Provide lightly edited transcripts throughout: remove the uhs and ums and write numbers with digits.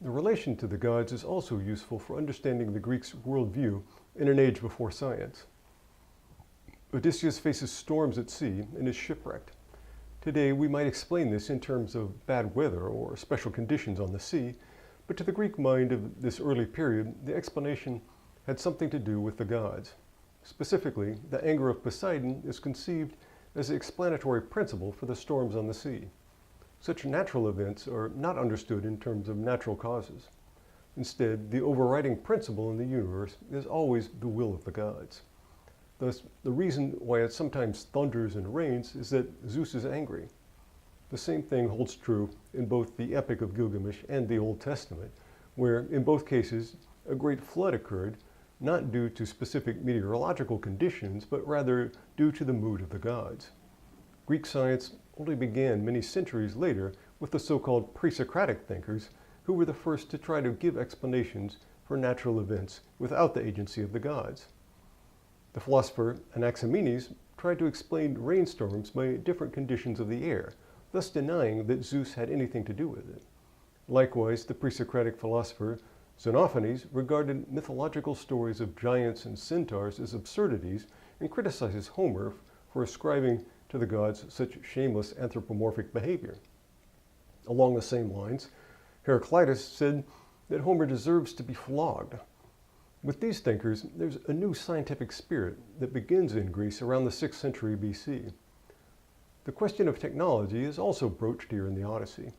The relation to the gods is also useful for understanding the Greeks' worldview in an age before science. Odysseus faces storms at sea and is shipwrecked. Today, we might explain this in terms of bad weather or special conditions on the sea, but to the Greek mind of this early period, the explanation had something to do with the gods. Specifically, the anger of Poseidon is conceived as the explanatory principle for the storms on the sea. Such natural events are not understood in terms of natural causes. Instead, the overriding principle in the universe is always the will of the gods. Thus, the reason why it sometimes thunders and rains is that Zeus is angry. The same thing holds true in both the Epic of Gilgamesh and the Old Testament, where in both cases a great flood occurred, not due to specific meteorological conditions, but rather due to the mood of the gods. Greek science only began many centuries later with the so-called pre-Socratic thinkers, who were the first to try to give explanations for natural events without the agency of the gods. The philosopher Anaximenes tried to explain rainstorms by different conditions of the air, thus denying that Zeus had anything to do with it. Likewise, the pre-Socratic philosopher Xenophanes regarded mythological stories of giants and centaurs as absurdities and criticizes Homer for ascribing to the gods such shameless anthropomorphic behavior. Along the same lines, Heraclitus said that Homer deserves to be flogged. With these thinkers, there's a new scientific spirit that begins in Greece around the 6th century BC. The question of technology is also broached here in the Odyssey.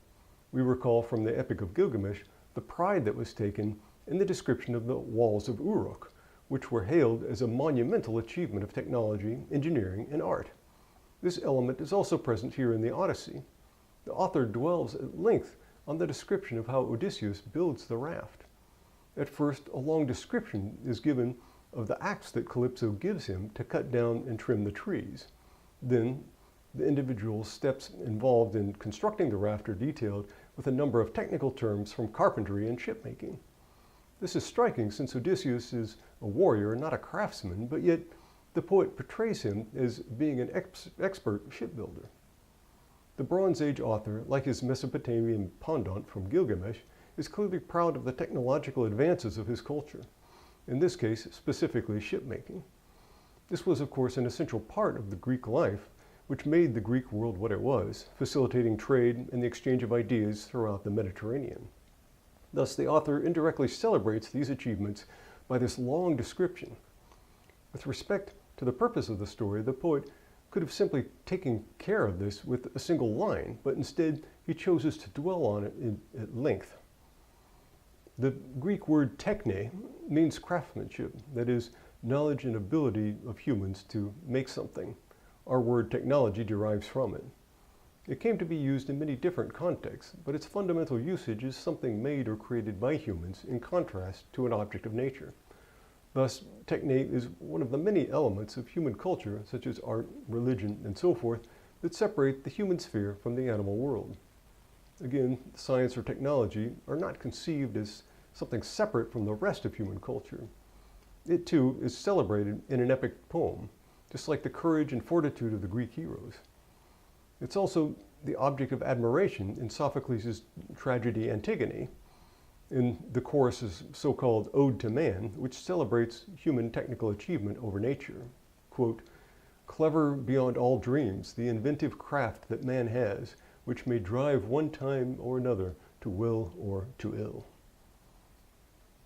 We recall from the Epic of Gilgamesh the pride that was taken in the description of the walls of Uruk, which were hailed as a monumental achievement of technology, engineering, and art. This element is also present here in the Odyssey. The author dwells at length on the description of how Odysseus builds the raft. At first, a long description is given of the axe that Calypso gives him to cut down and trim the trees. Then, the individual steps involved in constructing the raft are detailed with a number of technical terms from carpentry and shipmaking. This is striking since Odysseus is a warrior, not a craftsman, but yet the poet portrays him as being an expert shipbuilder. The Bronze Age author, like his Mesopotamian pendant from Gilgamesh, is clearly proud of the technological advances of his culture, in this case specifically shipmaking. This was of course an essential part of the Greek life, which made the Greek world what it was, facilitating trade and the exchange of ideas throughout the Mediterranean. Thus, the author indirectly celebrates these achievements by this long description. With respect to the purpose of the story, the poet could have simply taken care of this with a single line, but instead he chooses to dwell on it at length. The Greek word techne means craftsmanship, that is, knowledge and ability of humans to make something. Our word technology derives from it. It came to be used in many different contexts, but its fundamental usage is something made or created by humans in contrast to an object of nature. Thus, techne is one of the many elements of human culture, such as art, religion, and so forth, that separate the human sphere from the animal world. Again, science or technology are not conceived as something separate from the rest of human culture. It too is celebrated in an epic poem, just like the courage and fortitude of the Greek heroes. It's also the object of admiration in Sophocles' tragedy Antigone, in the chorus's so-called Ode to Man, which celebrates human technical achievement over nature. Quote, "Clever beyond all dreams, the inventive craft that man has, which may drive one time or another to will or to ill."